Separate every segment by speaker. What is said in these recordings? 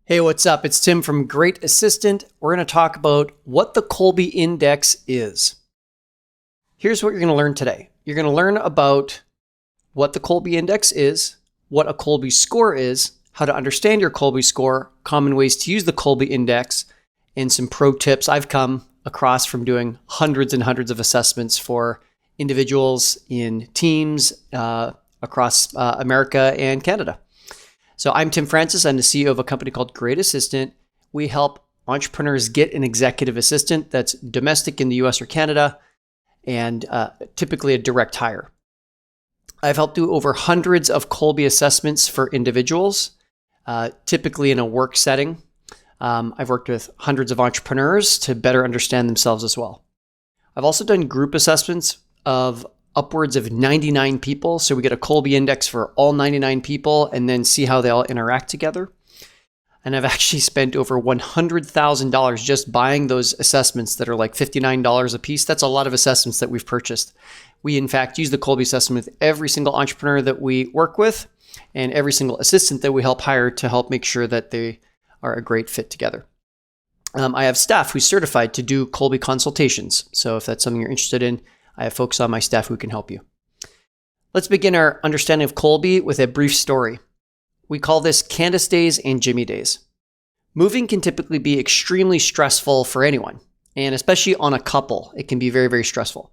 Speaker 1: Hey, what's up? It's Tim from Great Assistant. We're going to talk about what the Kolbe Index is. Here's what you're going to learn today. You're going to learn about what the Kolbe Index is, what a Kolbe score is, how to understand your Kolbe score, common ways to use the Kolbe Index, and some pro tips I've come across from doing hundreds and hundreds of assessments for individuals in teams across America and Canada. So I'm Tim Francis. I'm the CEO of a company called Great Assistant. We help entrepreneurs get an executive assistant that's domestic in the US or Canada and typically a direct hire. I've helped do over hundreds of Kolbe assessments for individuals, typically in a work setting. I've worked with hundreds of entrepreneurs to better understand themselves as well. I've also done group assessments of upwards of 99 people. So we get a Kolbe Index for all 99 people and then see how they all interact together. And I've actually spent over $100,000 just buying those assessments that are like $59 a piece. That's a lot of assessments that we've purchased. We, in fact, use the Kolbe assessment with every single entrepreneur that we work with and every single assistant that we help hire to help make sure that they are a great fit together. I have staff who's certified to do Kolbe consultations. So if that's something you're interested in, I have folks on my staff who can help you. Let's begin our understanding of Kolbe with a brief story. We call this Candace days and Jimmy days. Moving can typically be extremely stressful for anyone, and especially on a couple, it can be very, very stressful.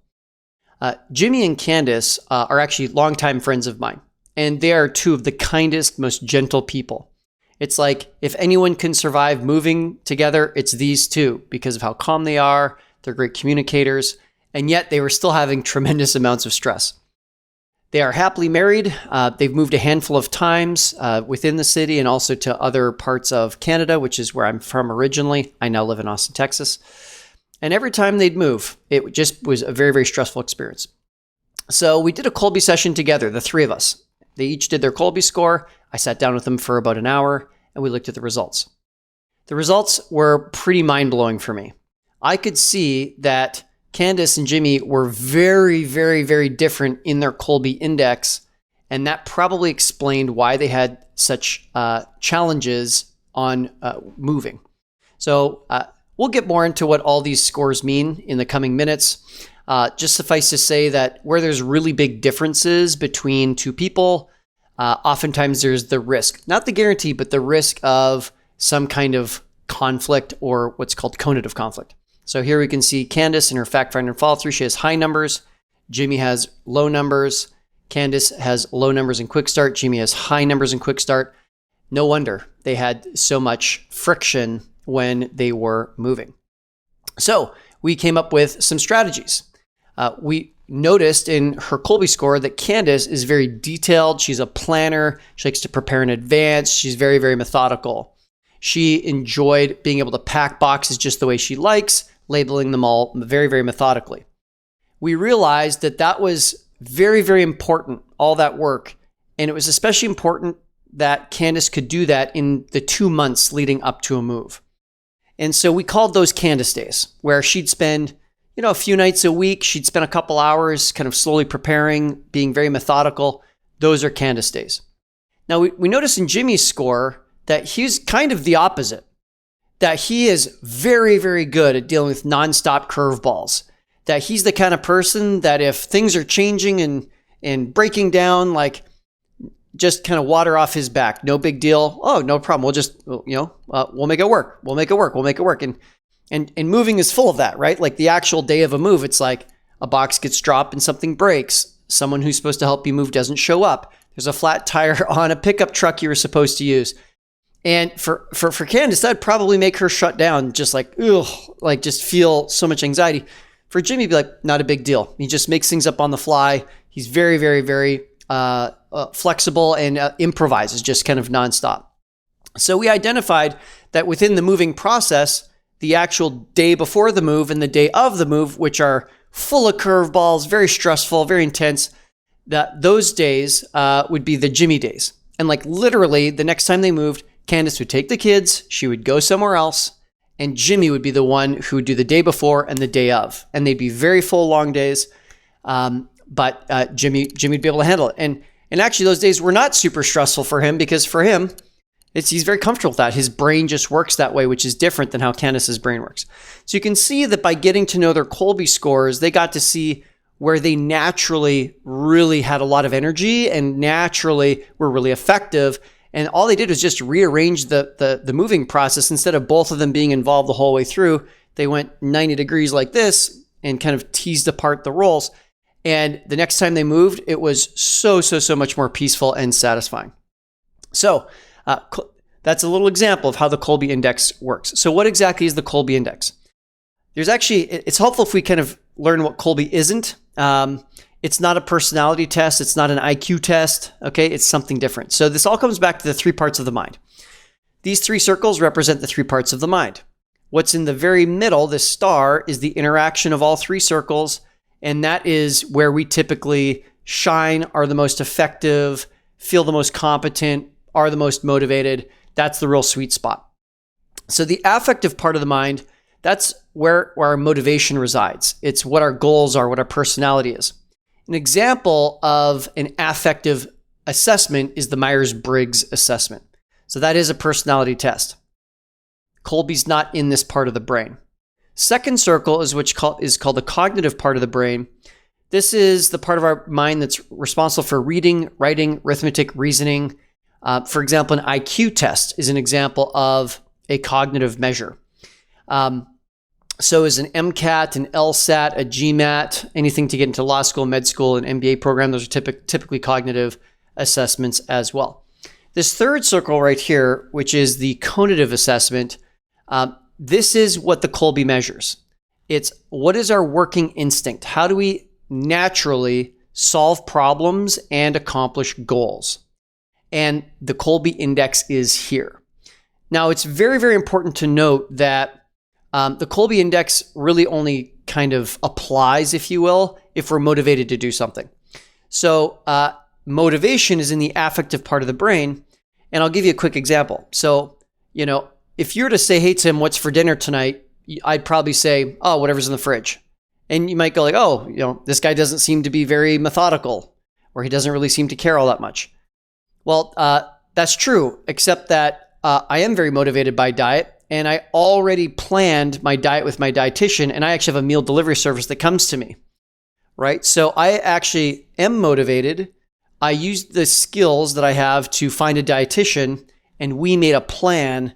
Speaker 1: Jimmy and Candace are actually longtime friends of mine, and they are two of the kindest, most gentle people. It's like if anyone can survive moving together, it's these two because of how calm they are. They're great communicators. And yet they were still having tremendous amounts of stress. They are happily married. They've moved a handful of times within the city and also to other parts of Canada, which is where I'm from originally. I now live in Austin, Texas. And every time they'd move, it just was a very, very stressful experience. So we did a Kolbe session together, the three of us. They each did their Kolbe score. I sat down with them for about an hour and we looked at the results. The results were pretty mind-blowing for me. I could see that Candace and Jimmy were very, very, very different in their Kolbe Index, and that probably explained why they had such challenges on moving. So we'll get more into what all these scores mean in the coming minutes. Just suffice to say that where there's really big differences between two people, oftentimes there's the risk, not the guarantee, but the risk of some kind of conflict or what's called conative conflict. So here we can see Candace in her fact find and follow through. She has high numbers. Jimmy has low numbers. Candace has low numbers in quick start. Jimmy has high numbers in quick start. No wonder they had so much friction when they were moving. So we came up with some strategies. We noticed in her Kolbe score that Candace is very detailed. She's a planner. She likes to prepare in advance. She's very, very methodical. She enjoyed being able to pack boxes just the way she likes, labeling them all very, very methodically. We realized that that was very, very important, all that work. And it was especially important that Candace could do that in the 2 months leading up to a move. And so we called those Candace days, where she'd spend, a few nights a week. She'd spend a couple hours kind of slowly preparing, being very methodical. Those are Candace days. Now we noticed in Jimmy's score that he's kind of the opposite, that he is very, very good at dealing with nonstop curveballs, that he's the kind of person that if things are changing and breaking down, like just kind of water off his back, no big deal. Oh, no problem. We'll just, we'll make it work. We'll make it work. We'll make it work. And moving is full of that, right? Like the actual day of a move, it's like a box gets dropped and something breaks. Someone who's supposed to help you move doesn't show up. There's a flat tire on a pickup truck you were supposed to use. And for Candace, that'd probably make her shut down, just like, just feel so much anxiety. For Jimmy, be like, not a big deal. He just makes things up on the fly. He's very, very, very flexible and improvises just kind of nonstop. So we identified that within the moving process, the actual day before the move and the day of the move, which are full of curveballs, very stressful, very intense, that those days would be the Jimmy days. And like literally the next time they moved, Candace would take the kids, she would go somewhere else, and Jimmy would be the one who would do the day before and the day of. And they'd be very full, long days, but Jimmy would be able to handle it. And actually those days were not super stressful for him because for him, He's very comfortable with that. His brain just works that way, which is different than how Candace's brain works. So you can see that by getting to know their Kolbe scores, they got to see where they naturally really had a lot of energy and naturally were really effective. And all they did was just rearrange the moving process. Instead of both of them being involved the whole way through, they went 90 degrees like this and kind of teased apart the roles. And the next time they moved, it was so much more peaceful and satisfying. So that's a little example of how the Kolbe Index works. So what exactly is the Kolbe Index? It's helpful if we kind of learn what Kolbe isn't. It's not a personality test. It's not an IQ test. Okay, it's something different. So this all comes back to the 3 parts of the mind. These 3 circles represent the 3 parts of the mind. What's in the very middle, this star, is the interaction of all 3 circles, and that is where we typically shine, are the most effective, feel the most competent, are the most motivated. That's the real sweet spot. So the affective part of the mind, that's where our motivation resides. It's what our goals are, what our personality is. An example of an affective assessment is the Myers-Briggs assessment. So that is a personality test. Kolbe's not in this part of the brain. Second circle is called the cognitive part of the brain. This is the part of our mind that's responsible for reading, writing, arithmetic, reasoning. For example, an IQ test is an example of a cognitive measure. So is an MCAT, an LSAT, a GMAT, anything to get into law school, med school, an MBA program. Those are typically cognitive assessments as well. This third circle right here, which is the conative assessment, this is what the Kolbe measures. It's what is our working instinct? How do we naturally solve problems and accomplish goals? And the Kolbe Index is here. Now, it's very important to note that the Kolbe Index really only kind of applies, if you will, if we're motivated to do something. So motivation is in the affective part of the brain. And I'll give you a quick example. So, if you were to say, hey, Tim, what's for dinner tonight? I'd probably say, oh, whatever's in the fridge. And you might go like, oh, this guy doesn't seem to be very methodical, or he doesn't really seem to care all that much. Well, that's true, except that I am very motivated by diet, and I already planned my diet with my dietitian, and I actually have a meal delivery service that comes to me, right? So I actually am motivated. I used the skills that I have to find a dietitian, and we made a plan,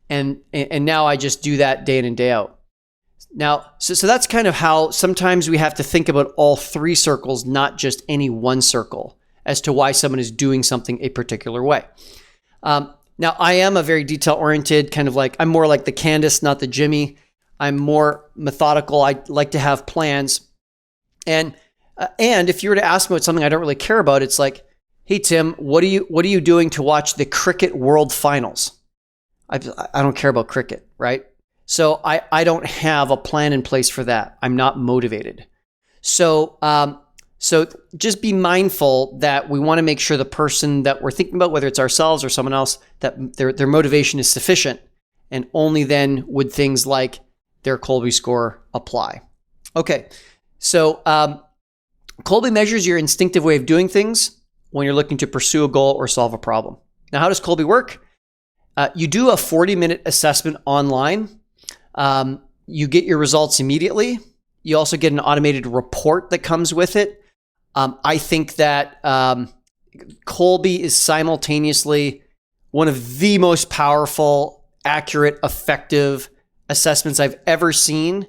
Speaker 1: and now I just do that day in and day out. Now, so that's kind of how sometimes we have to think about all 3 circles, not just any one circle, as to why someone is doing something a particular way. Now, I am a very detail-oriented kind of I'm more like the Candace, not the Jimmy. I'm more methodical. I like to have plans. And if you were to ask me about something I don't really care about, it's like, hey, Tim, what are you doing to watch the Cricket World Finals? I don't care about cricket, right? So I don't have a plan in place for that. I'm not motivated. So just be mindful that we want to make sure the person that we're thinking about, whether it's ourselves or someone else, that their motivation is sufficient. And only then would things like their Kolbe score apply. Okay, so Kolbe measures your instinctive way of doing things when you're looking to pursue a goal or solve a problem. Now, how does Kolbe work? You do a 40-minute assessment online. You get your results immediately. You also get an automated report that comes with it. I think that Kolbe is simultaneously one of the most powerful, accurate, effective assessments I've ever seen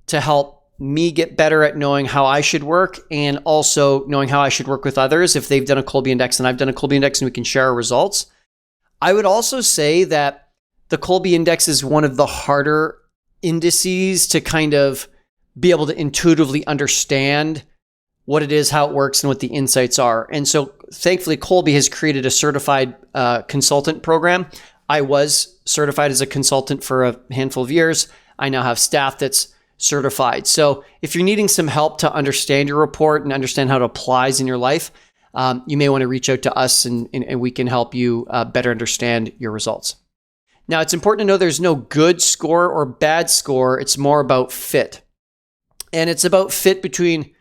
Speaker 1: to help me get better at knowing how I should work, and also knowing how I should work with others if they've done a Kolbe Index and I've done a Kolbe Index, and we can share our results. I would also say that the Kolbe Index is one of the harder indices to kind of be able to intuitively understand what it is, how it works, and what the insights are. And so thankfully, Kolbe has created a certified consultant program. I was certified as a consultant for a handful of years. I now have staff that's certified. So if you're needing some help to understand your report and understand how it applies in your life, you may want to reach out to us, and we can help you better understand your results. Now, it's important to know there's no good score or bad score. It's more about fit. And it's about fit between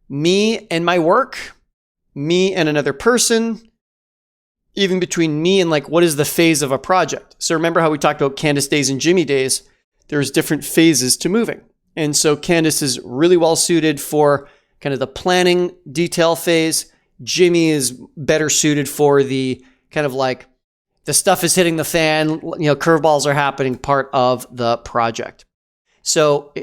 Speaker 1: me and my work, me and another person, even between me and like, what is the phase of a project? So remember how we talked about Candace days and Jimmy days? There's different phases to moving. And so Candace is really well suited for kind of the planning detail phase. Jimmy is better suited for the kind of like the stuff is hitting the fan, curveballs are happening part of the project. So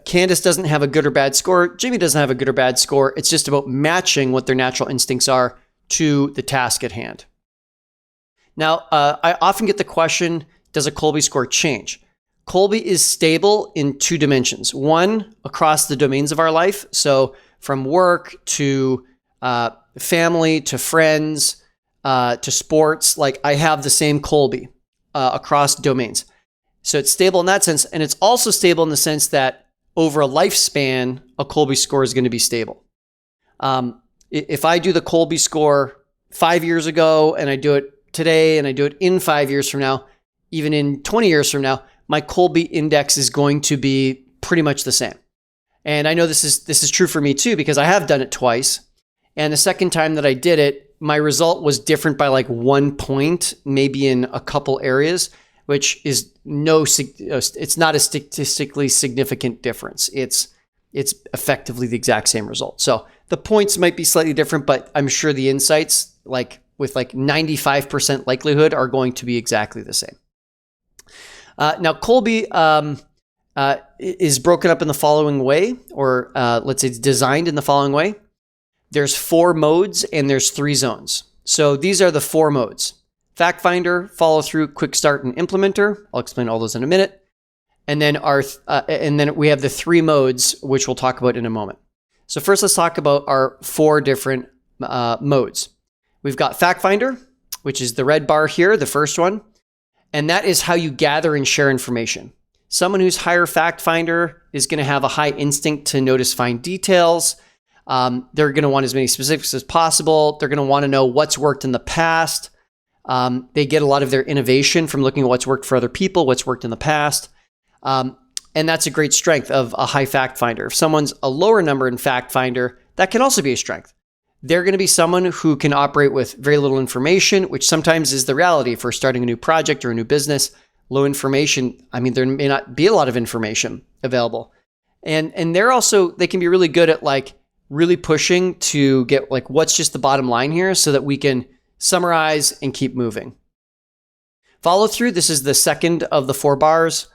Speaker 1: Candace doesn't have a good or bad score. Jimmy doesn't have a good or bad score. It's just about matching what their natural instincts are to the task at hand. Now, I often get the question, does a Kolbe score change? Kolbe is stable in two dimensions. One, across the domains of our life. So from work to family to friends to sports, like I have the same Kolbe across domains. So it's stable in that sense. And it's also stable in the sense that over a lifespan, a Kolbe score is going to be stable. If I do the Kolbe score 5 years ago and I do it today and I do it in 5 years from now, even in 20 years from now, my Kolbe index is going to be pretty much the same. And I know this is true for me too, because I have done it twice. And the second time that I did it, my result was different by like 1 point, maybe in a couple areas, which is it's not a statistically significant difference. It's effectively the exact same result. So the points might be slightly different, but I'm sure the insights, like with like 95% likelihood, are going to be exactly the same. Now, Kolbe is broken up in the following way, or let's say it's designed in the following way. There's 4 modes and there's 3 zones. So these are the 4 modes: fact finder, follow through, quick start, and implementer. I'll explain all those in a minute. And then we have the 3 modes, which we'll talk about in a moment. So first, let's talk about our 4 different modes. We've got fact finder, which is the red bar here, the first one. And that is how you gather and share information. Someone who's higher fact finder is going to have a high instinct to notice fine details. They're going to want as many specifics as possible. They're going to want to know what's worked in the past. They get a lot of their innovation from looking at what's worked for other people, what's worked in the past. And that's a great strength of a high fact finder. If someone's a lower number in fact finder, that can also be a strength. They're going to be someone who can operate with very little information, which sometimes is the reality. If we're starting a new project or a new business, low information, there may not be a lot of information available. And they can be really good at like really pushing to get like what's just the bottom line here so that we can summarize and keep moving. Follow through, this is the second of the 4 bars.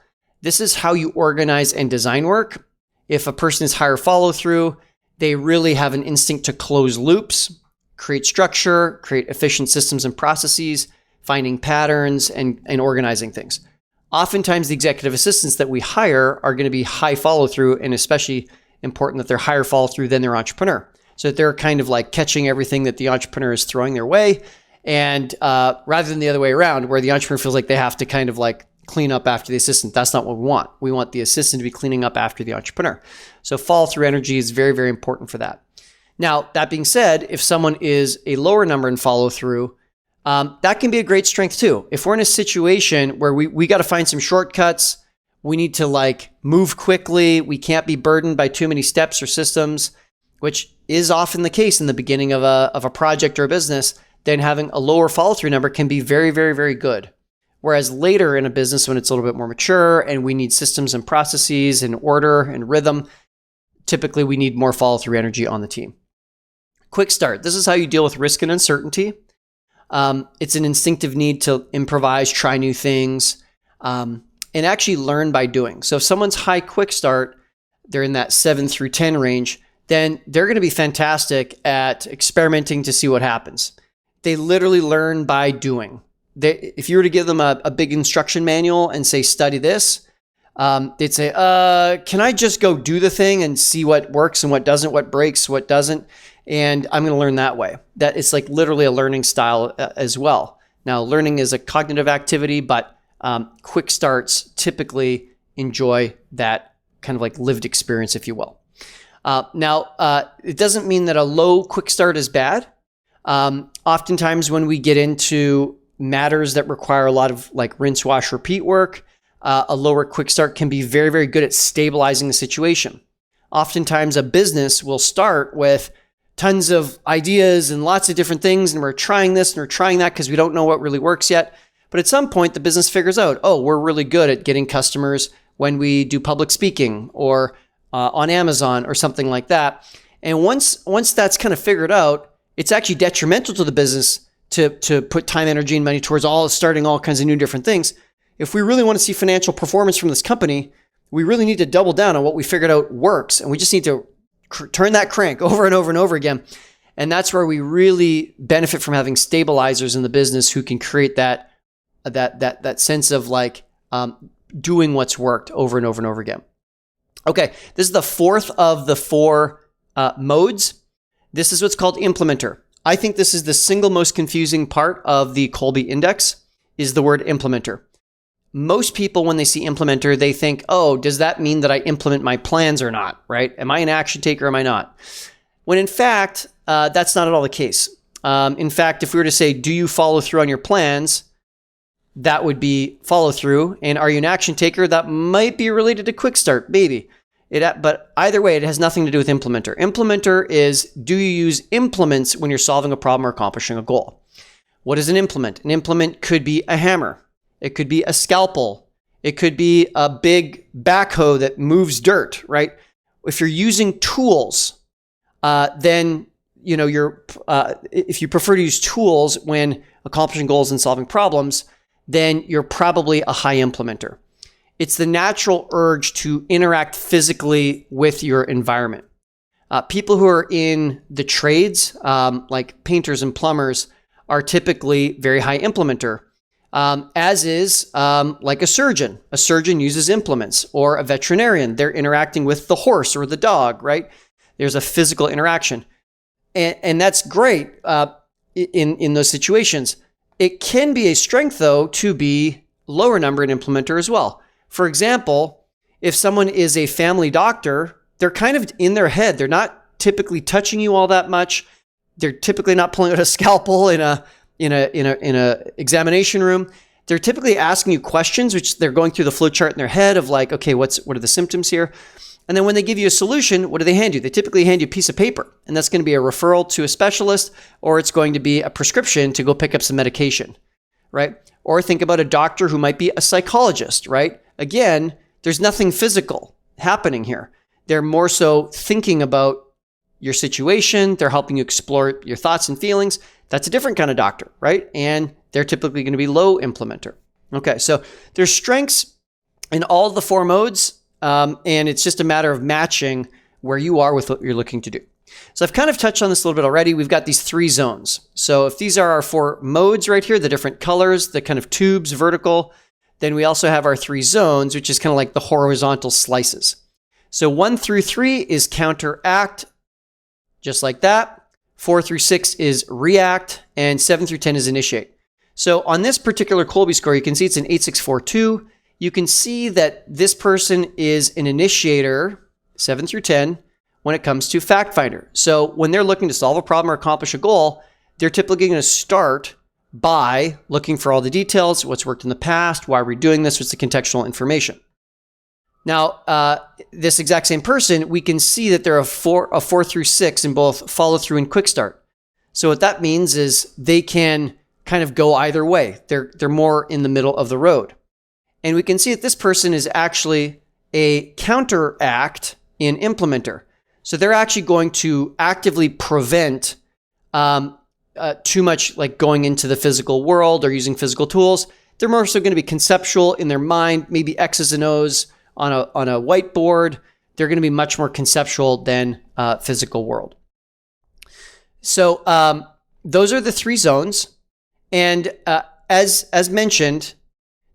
Speaker 1: This is how you organize and design work. If a person is higher follow through, they really have an instinct to close loops, create structure, create efficient systems and processes, finding patterns, and organizing things. Oftentimes, the executive assistants that we hire are going to be high follow through, and especially important that they're higher follow through than their entrepreneur. So that they're kind of like catching everything that the entrepreneur is throwing their way. And rather than the other way around, where the entrepreneur feels like they have to kind of like clean up after the assistant. That's not what we want. We want the assistant to be cleaning up after the entrepreneur. So follow through energy is very, very important for that. Now, that being said, if someone is a lower number in follow through, that can be a great strength too. If we're in a situation where we got to find some shortcuts, we need to like move quickly, we can't be burdened by too many steps or systems, which is often the case in the beginning of a project or a business, then having a lower follow through number can be very, very, very good. Whereas later in a business, when it's a little bit more mature and we need systems and processes and order and rhythm, typically we need more follow through energy on the team. Quick start. This is how you deal with risk and uncertainty. It's an instinctive need to improvise, try new things, and actually learn by doing. So if someone's high quick start, they're in that 7 through 10 range, then they're going to be fantastic at experimenting to see what happens. They literally learn by doing. If you were to give them a big instruction manual and say, study this, they'd say, can I just go do the thing and see what works and what doesn't, what breaks, what doesn't? And I'm going to learn that way. That it's like literally a learning style as well. Now, learning is a cognitive activity, but quick starts typically enjoy that kind of like lived experience, if you will. Now, it doesn't mean that a low quick start is bad. Oftentimes when we get into matters that require a lot of like rinse, wash, repeat work, a lower quick start can be very, very good at stabilizing the situation. Oftentimes a business will start with tons of ideas and lots of different things, and we're trying this and we're trying that because we don't know what really works yet. But at some point, the business figures out, oh, we're really good at getting customers when we do public speaking or on Amazon or something like that. And once that's kind of figured out, it's actually detrimental to the business to put time, energy, and money towards starting all kinds of new different things. If we really want to see financial performance from this company, we really need to double down on what we figured out works. And we just need to turn that crank over and over and over again. And that's where we really benefit from having stabilizers in the business who can create that sense of like doing what's worked over and over and over again. Okay, this is the fourth of the four modes. This is what's called implementer. I think this is the single most confusing part of the Kolbe Index is the word implementer. Most people, when they see implementer, they think, oh, does that mean that I implement my plans or not, right? Am I an action taker or am I not? When in fact, that's not at all the case. In fact, if we were to say, do you follow through on your plans? That would be follow through. And are you an action taker? That might be related to quick start, maybe. But either way, it has nothing to do with implementer. Implementer is, do you use implements when you're solving a problem or accomplishing a goal? What is an implement? An implement could be a hammer. It could be a scalpel. It could be a big backhoe that moves dirt, right? If you're using tools, then if you prefer to use tools when accomplishing goals and solving problems, then you're probably a high implementer. It's the natural urge to interact physically with your environment. People who are in the trades, like painters and plumbers, are typically very high implementer, as is like a surgeon. A surgeon uses implements, or a veterinarian. They're interacting with the horse or the dog, right? There's a physical interaction. And that's great in those situations. It can be a strength, though, to be lower number in implementer as well. For example, if someone is a family doctor, they're kind of in their head. They're not typically touching you all that much. They're typically not pulling out a scalpel in a examination room. They're typically asking you questions, which they're going through the flow chart in their head of like, okay, what are the symptoms here? And then when they give you a solution, what do they hand you? They typically hand you a piece of paper, and that's going to be a referral to a specialist, or it's going to be a prescription to go pick up some medication, right? Or think about a doctor who might be a psychologist, right? Again, there's nothing physical happening here. They're more so thinking about your situation. They're helping you explore your thoughts and feelings. That's a different kind of doctor, right? And they're typically going to be low implementer. Okay, so there's strengths in all of the four modes, and it's just a matter of matching where you are with what you're looking to do. So I've kind of touched on this a little bit already. We've got these three zones. So if these are our four modes right here, the different colors, the kind of tubes, vertical, then we also have our three zones, which is kind of like the horizontal slices. So 1 through 3 is counteract, just like that. 4 through 6 is react, and 7 through 10 is initiate. So on this particular Kolbe score, you can see it's an 8642. You can see that this person is an initiator, 7 through 10, when it comes to fact finder. So when they're looking to solve a problem or accomplish a goal, they're typically going to start by looking for all the details, what's worked in the past, why we're doing this, what's the contextual information. Now, this exact same person, we can see that they're a 4 through 6 in both follow through and quick start. So what that means is they can kind of go either way. They're more in the middle of the road. And we can see that this person is actually a counteract in implementer. So they're actually going to actively prevent too much like going into the physical world or using physical tools. They're more so going to be conceptual in their mind, maybe X's and O's on a whiteboard. They're going to be much more conceptual than physical world. So those are the three zones. And as mentioned,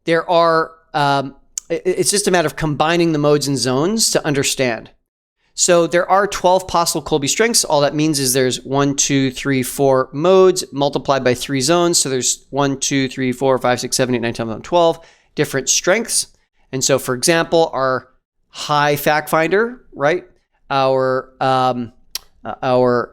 Speaker 1: there are, it's just a matter of combining the modes and zones to understand. So there are 12 possible Kolbe strengths. All that means is there's 1, 2, 3, 4 modes multiplied by 3 zones. So there's 1, 2, 3, 4, 5, 6, 7, 8, 9, 10, 11, 12 different strengths. And so, for example, our high fact finder, right? Our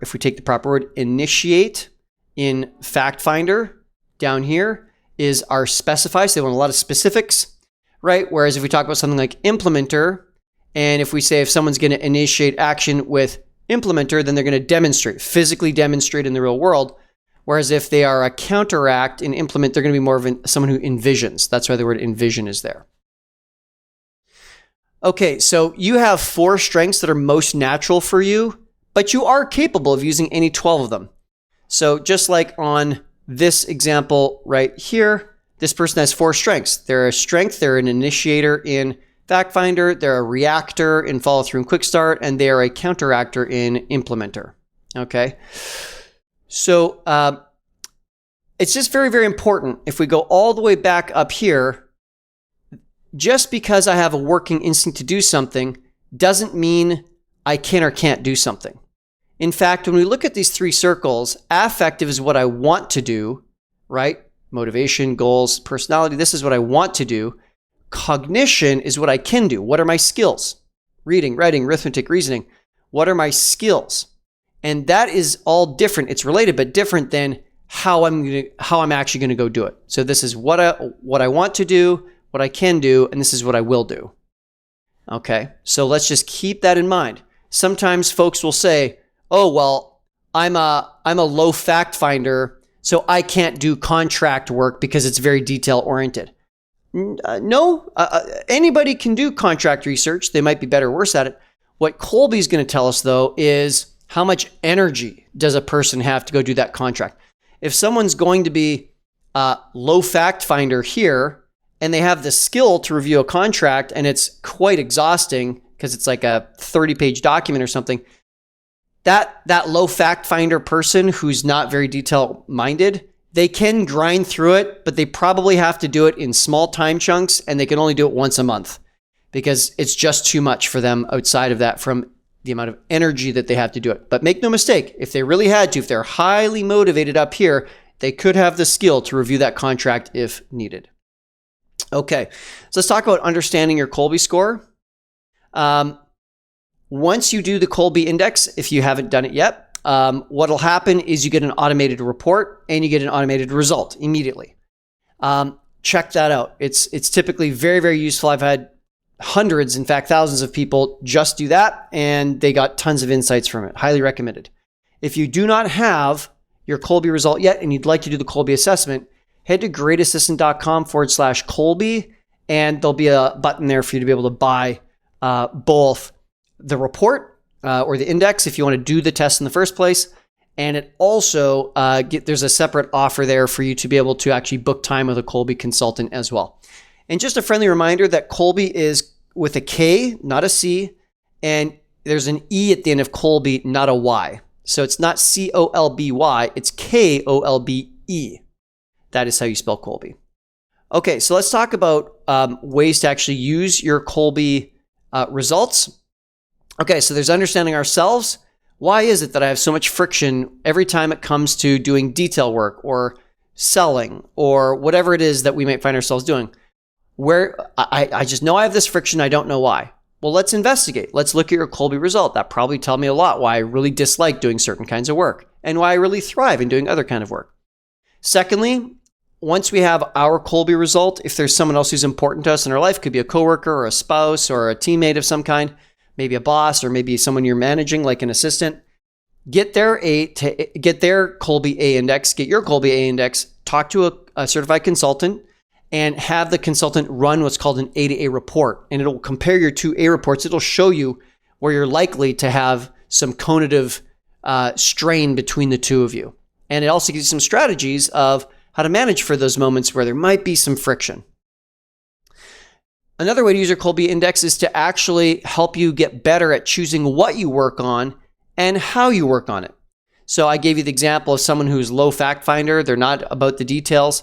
Speaker 1: if we take the proper word, initiate in fact finder down here is our specify. So they want a lot of specifics, right? Whereas if we talk about something like implementer, and if we say if someone's going to initiate action with implementer, then they're going to demonstrate, physically demonstrate in the real world. Whereas if they are a counteract and implement, they're going to be more of someone who envisions. That's why the word envision is there. Okay, so you have 4 strengths that are most natural for you, but you are capable of using any 12 of them. So just like on this example right here, this person has 4 strengths. They're a strength, they're an initiator in fact finder, they're a reactor in follow through and quick start, and they are a counteractor in implementer. Okay. So it's just very, very important. If we go all the way back up here, just because I have a working instinct to do something doesn't mean I can or can't do something. In fact, when we look at these 3 circles, affective is what I want to do, right? Motivation, goals, personality. This is what I want to do. Cognition is what I can do. What are my skills? Reading, writing, arithmetic, reasoning. What are my skills? And that is all different. It's related, but different than how I'm actually going to go do it. So this is what I want to do, what I can do, and this is what I will do. Okay, so let's just keep that in mind. Sometimes folks will say, oh, well, I'm a low fact finder, so I can't do contract work because it's very detail oriented. No, anybody can do contract research. They might be better or worse at it. What Kolbe's going to tell us, though, is how much energy does a person have to go do that contract? If someone's going to be a low fact finder here, and they have the skill to review a contract, and it's quite exhausting because it's like a 30-page document or something, that low fact finder person who's not very detail-minded, they can grind through it, but they probably have to do it in small time chunks, and they can only do it once a month because it's just too much for them outside of that from the amount of energy that they have to do it. But make no mistake, if they really had to, if they're highly motivated up here, they could have the skill to review that contract if needed. Okay, so let's talk about understanding your Kolbe score. Once you do the Kolbe Index, if you haven't done it yet, what'll happen is you get an automated report and you get an automated result immediately. Check that out. It's typically very, very useful. I've had hundreds, in fact, thousands of people just do that, and they got tons of insights from it. Highly recommended. If you do not have your Kolbe result yet and you'd like to do the Kolbe assessment, head to greatassistant.com/Kolbe, and there'll be a button there for you to be able to buy both the report or the index if you want to do the test in the first place. And it also, there's a separate offer there for you to be able to actually book time with a Kolbe consultant as well. And just a friendly reminder that Kolbe is with a K, not a C, and there's an E at the end of Kolbe, not a Y. So it's not Colby, it's Kolbe. That is how you spell Kolbe. Okay, so let's talk about ways to actually use your Kolbe results. Okay, so there's understanding ourselves. Why is it that I have so much friction every time it comes to doing detail work or selling or whatever it is that we might find ourselves doing? Where I just know I have this friction, I don't know why. Well, let's investigate. Let's look at your Kolbe result. That probably tells me a lot why I really dislike doing certain kinds of work and why I really thrive in doing other kind of work. Secondly, once we have our Kolbe result, if there's someone else who's important to us in our life, could be a coworker or a spouse or a teammate of some kind, maybe a boss or maybe someone you're managing like an assistant, get their Kolbe A index, get your Kolbe A index, talk to a certified consultant, and have the consultant run what's called an A to A report. And it'll compare your 2 A reports. It'll show you where you're likely to have some conative strain between the 2 of you. And it also gives you some strategies of how to manage for those moments where there might be some friction. Another way to use your Kolbe Index is to actually help you get better at choosing what you work on and how you work on it. So I gave you the example of someone who's low fact finder. They're not about the details.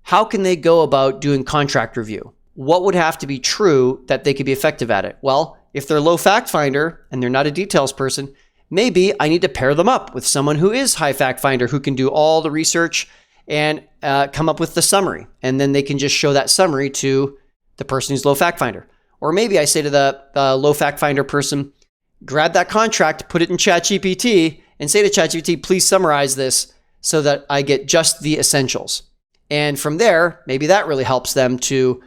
Speaker 1: How can they go about doing contract review? What would have to be true that they could be effective at it? Well, if they're low fact finder and they're not a details person, maybe I need to pair them up with someone who is high fact finder, who can do all the research and come up with the summary. And then they can just show that summary to the person who's low fact finder. Or maybe I say to the low fact finder person, grab that contract, put it in ChatGPT, and say to ChatGPT, please summarize this so that I get just the essentials. And from there, maybe that really helps them to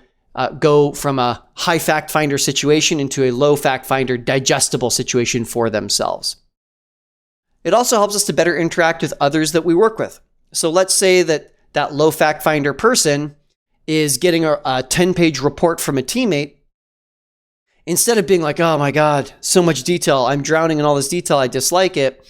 Speaker 1: go from a high fact finder situation into a low fact finder digestible situation for themselves. It also helps us to better interact with others that we work with. So let's say that low fact finder person is getting a 10-page report from a teammate. Instead of being like, oh my God, so much detail, I'm drowning in all this detail, I dislike it.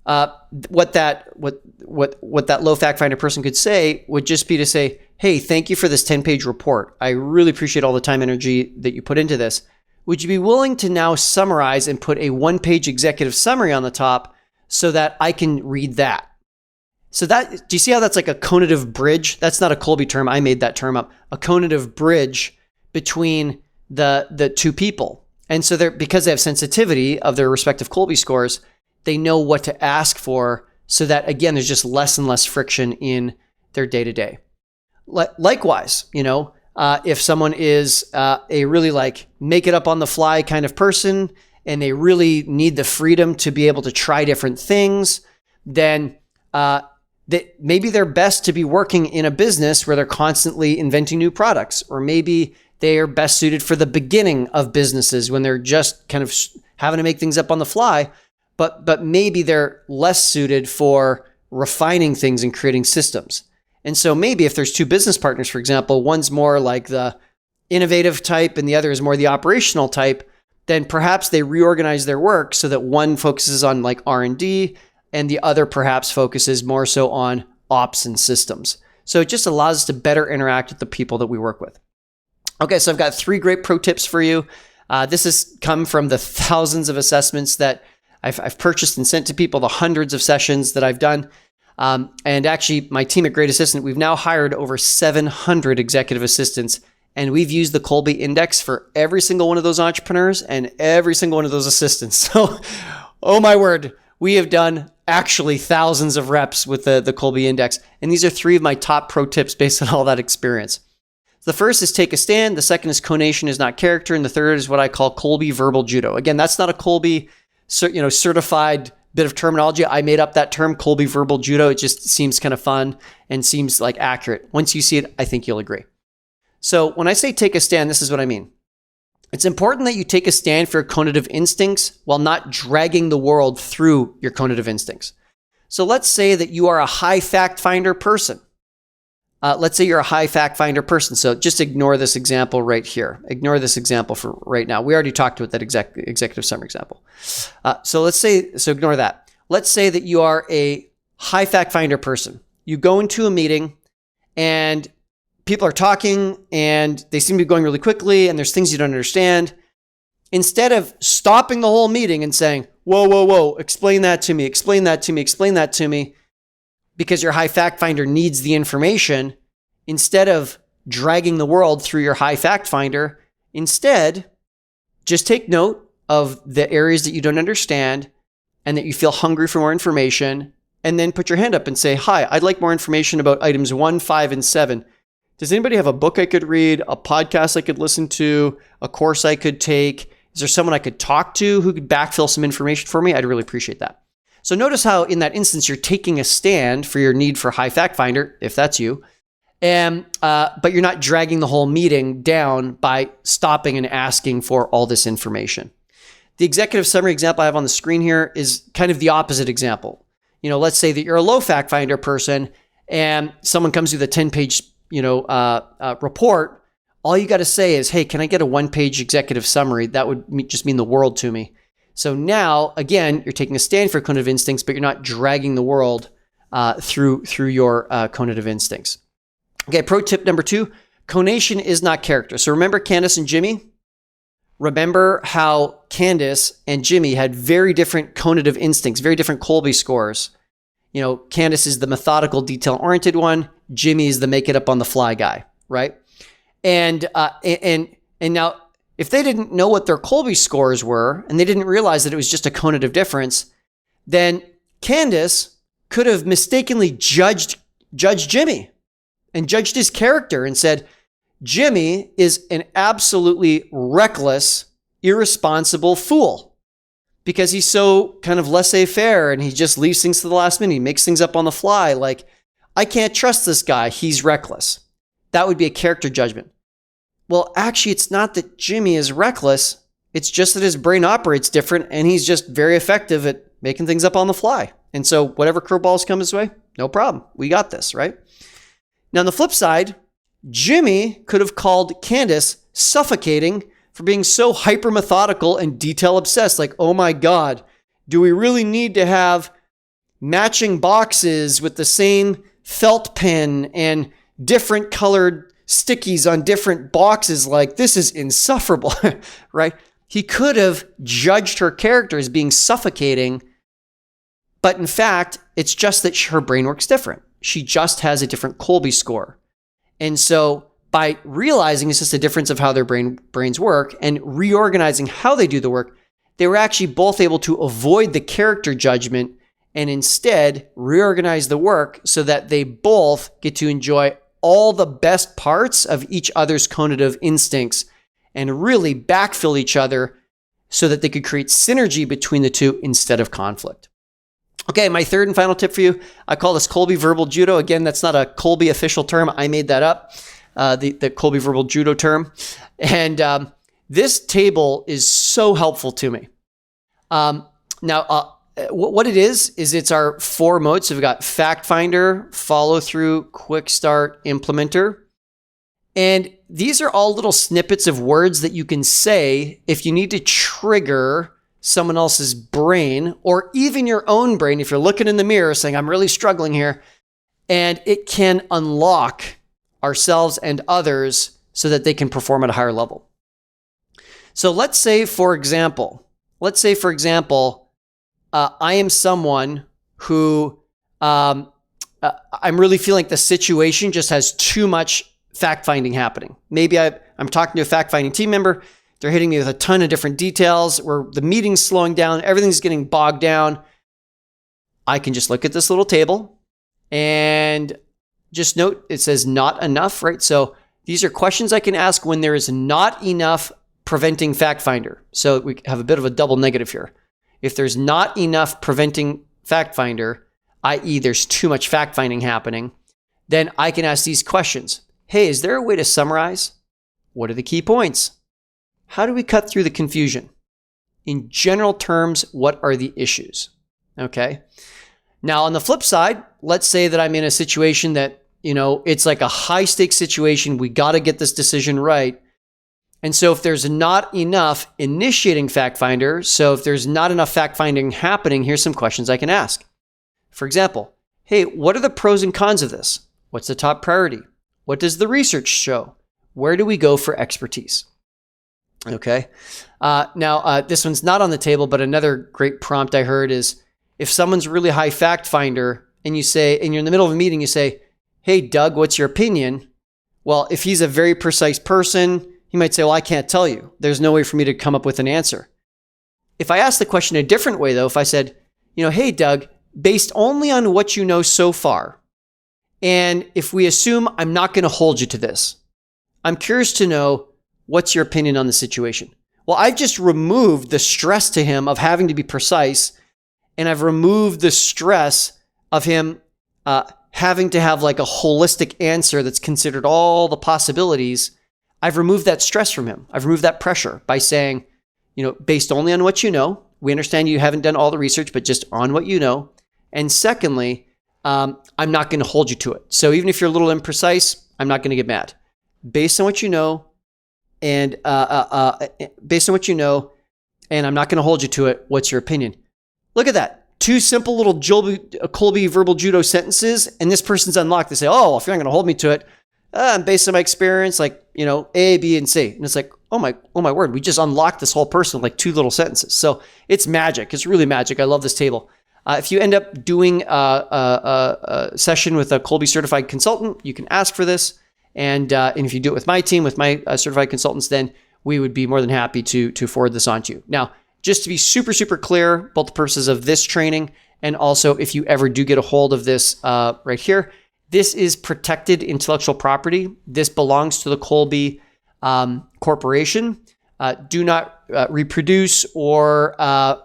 Speaker 1: What that low fact finder person could say would just be to say, hey, thank you for this 10-page report. I really appreciate all the time and energy that you put into this. Would you be willing to now summarize and put a 1-page executive summary on the top so that I can read that? So do you see how that's like a conative bridge? That's not a Kolbe term. I made that term up. A conative bridge between the two people. And so because they have sensitivity of their respective Kolbe scores, they know what to ask for so that, again, there's just less and less friction in their day-to-day. Likewise, if someone is a really like make it up on the fly kind of person and they really need the freedom to be able to try different things, then maybe they're best to be working in a business where they're constantly inventing new products, or maybe they are best suited for the beginning of businesses when they're just kind of having to make things up on the fly, but maybe they're less suited for refining things and creating systems. And so maybe if there's two business partners, for example, one's more like the innovative type and the other is more the operational type, then perhaps they reorganize their work so that one focuses on like R&D and the other perhaps focuses more so on ops and systems. So it just allows us to better interact with the people that we work with. Okay, so I've got 3 great pro tips for you. This has come from the thousands of assessments that I've purchased and sent to people, the hundreds of sessions that I've done. And actually, my team at Great Assistant, we've now hired over 700 executive assistants, and we've used the Kolbe Index for every single one of those entrepreneurs and every single one of those assistants. So, oh my word, we have done actually thousands of reps with the Kolbe Index. And these are 3 of my top pro tips based on all that experience. The first is take a stand. The second is conation is not character. And the third is what I call Kolbe verbal judo. Again, that's not a Kolbe certified bit of terminology. I made up that term, Kolbe verbal judo. It just seems kind of fun and seems like accurate. Once you see it, I think you'll agree. So when I say take a stand, this is what I mean. It's important that you take a stand for your conative instincts while not dragging the world through your conative instincts. So let's say that you are a high fact finder person. Let's say you're a high fact finder person. So just ignore this example right here. Ignore this example for right now. We already talked about that executive summary example. So ignore that. Let's say that you are a high fact finder person. You go into a meeting and people are talking and they seem to be going really quickly and there's things you don't understand. Instead of stopping the whole meeting and saying, whoa, explain that to me, explain that to me, because your high fact finder needs the information, instead of dragging the world through your high fact finder, instead, just take note of the areas that you don't understand and that you feel hungry for more information, and then put your hand up and say, hi, I'd like more information about items 1, 5, and 7. Does anybody have a book I could read, a podcast I could listen to, a course I could take? Is there someone I could talk to who could backfill some information for me? I'd really appreciate that. So notice how in that instance, you're taking a stand for your need for high fact finder, if that's you, and but you're not dragging the whole meeting down by stopping and asking for all this information. The executive summary example I have on the screen here is kind of the opposite example. Let's say that you're a low fact finder person and someone comes with a 10-page, report. All you got to say is, hey, can I get a 1-page executive summary? That would just mean the world to me. So now, again, you're taking a stand for conative instincts, but you're not dragging the world through your conative instincts. Okay, pro tip number 2, conation is not character. So remember Candace and Jimmy? Remember how Candace and Jimmy had very different conative instincts, very different Kolbe scores. Candace is the methodical, detail-oriented one. Jimmy is the make-it-up-on-the-fly guy, right? And now, if they didn't know what their Kolbe scores were, and they didn't realize that it was just a conative difference, then Candace could have mistakenly judged Jimmy and judged his character and said, Jimmy is an absolutely reckless, irresponsible fool because he's so kind of laissez-faire and he just leaves things to the last minute. He makes things up on the fly. Like, I can't trust this guy. He's reckless. That would be a character judgment. Well, actually, it's not that Jimmy is reckless. It's just that his brain operates different and he's just very effective at making things up on the fly. And so whatever curveballs come his way, no problem. We got this, right? Now, on the flip side, Jimmy could have called Candace suffocating for being so hyper methodical and detail obsessed. Like, oh my God, do we really need to have matching boxes with the same felt pen and different colored stickies on different boxes? Like, this is insufferable, right? He could have judged her character as being suffocating, but in fact, it's just that her brain works different. She just has a different Kolbe score. And so by realizing it's just a difference of how their brains work and reorganizing how they do the work, they were actually both able to avoid the character judgment and instead reorganize the work so that they both get to enjoy all the best parts of each other's cognitive instincts and really backfill each other so that they could create synergy between the two instead of conflict. Okay, my third and final tip for you, I call this Kolbe Verbal Judo. Again, that's not a Kolbe official term. I made that up, the Kolbe Verbal Judo term. And this table is so helpful to me. Now, what it is it's our 4 modes. So we've got fact finder, follow through, quick start, implementer. And these are all little snippets of words that you can say if you need to trigger someone else's brain or even your own brain. If you're looking in the mirror saying, I'm really struggling here, and it can unlock ourselves and others so that they can perform at a higher level. So let's say, for example, I am someone who I'm really feeling like the situation just has too much fact-finding happening. Maybe I'm talking to a fact-finding team member. They're hitting me with a ton of different details where the meeting's slowing down. Everything's getting bogged down. I can just look at this little table and just note it says not enough, right? So these are questions I can ask when there is not enough preventing fact finder. So we have a bit of a double negative here. If there's not enough preventing fact finder, i.e. there's too much fact finding happening, then I can ask these questions. Hey, is there a way to summarize? What are the key points? How do we cut through the confusion? In general terms, what are the issues? Okay. Now, on the flip side, let's say that I'm in a situation that, it's like a high stakes situation. We got to get this decision right. And so if there's not enough initiating fact finder, so if there's not enough fact finding happening, here's some questions I can ask. For example, hey, what are the pros and cons of this? What's the top priority? What does the research show? Where do we go for expertise? Okay. Now, this one's not on the table, but another great prompt I heard is if someone's really high fact finder and you're in the middle of a meeting, you say, hey, Doug, what's your opinion? Well, if he's a very precise person, he might say, well, I can't tell you. There's no way for me to come up with an answer. If I ask the question a different way, though, if I said, hey, Doug, based only on what you know so far, and if we assume I'm not going to hold you to this, I'm curious to know, what's your opinion on the situation? Well, I've just removed the stress to him of having to be precise, and I've removed the stress of him having to have like a holistic answer that's considered all the possibilities. I've removed that stress from him. I've removed that pressure by saying, based only on what you know, we understand you haven't done all the research, but just on what you know. And secondly, I'm not going to hold you to it. So even if you're a little imprecise, I'm not going to get mad. Based on what you know, and based on what you know, and I'm not going to hold you to it, what's your opinion? Look at that. 2 simple little Kolbe verbal judo sentences, and this person's unlocked. They say, oh, if you're not going to hold me to it, based on my experience, like, A, B, and C. And it's like, oh my word, we just unlocked this whole person with like 2 little sentences. So it's magic. It's really magic. I love this table. If you end up doing a session with a Kolbe certified consultant, you can ask for this. And if you do it with my team, with my certified consultants, then we would be more than happy to forward this on to you. Now, just to be super, super clear, both the purposes of this training and also if you ever do get a hold of this right here, this is protected intellectual property. This belongs to the Kolbe Corporation. Do not reproduce or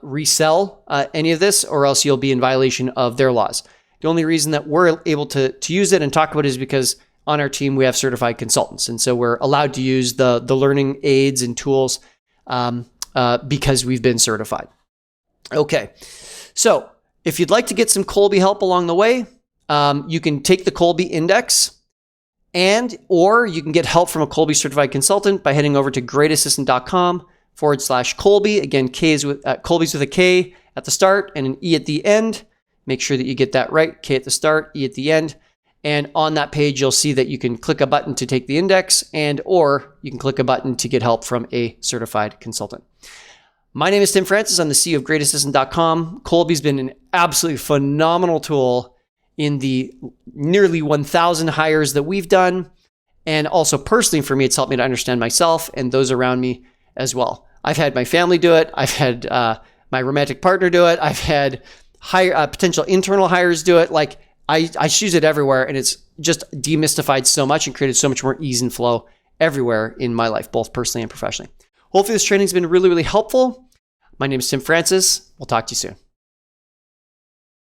Speaker 1: resell any of this, or else you'll be in violation of their laws. The only reason that we're able to use it and talk about it is because on our team, we have certified consultants. And so we're allowed to use the learning aids and tools because we've been certified. Okay. So if you'd like to get some Kolbe help along the way, you can take the Kolbe Index or you can get help from a Kolbe certified consultant by heading over to greatassistant.com/Kolbe. Again, Kolbe's with a K at the start and an E at the end. Make sure that you get that right. K at the start, E at the end. And on that page, you'll see that you can click a button to take the index or you can click a button to get help from a certified consultant. My name is Tim Francis. I'm the CEO of greatassistant.com. Kolbe's been an absolutely phenomenal tool in the nearly 1,000 hires that we've done. And also personally for me, it's helped me to understand myself and those around me as well. I've had my family do it. I've had my romantic partner do it. I've had potential internal hires do it. Like I use it everywhere, and it's just demystified so much and created so much more ease and flow everywhere in my life, both personally and professionally. Hopefully this training's been really, really helpful. My name is Tim Francis. We'll talk to you soon.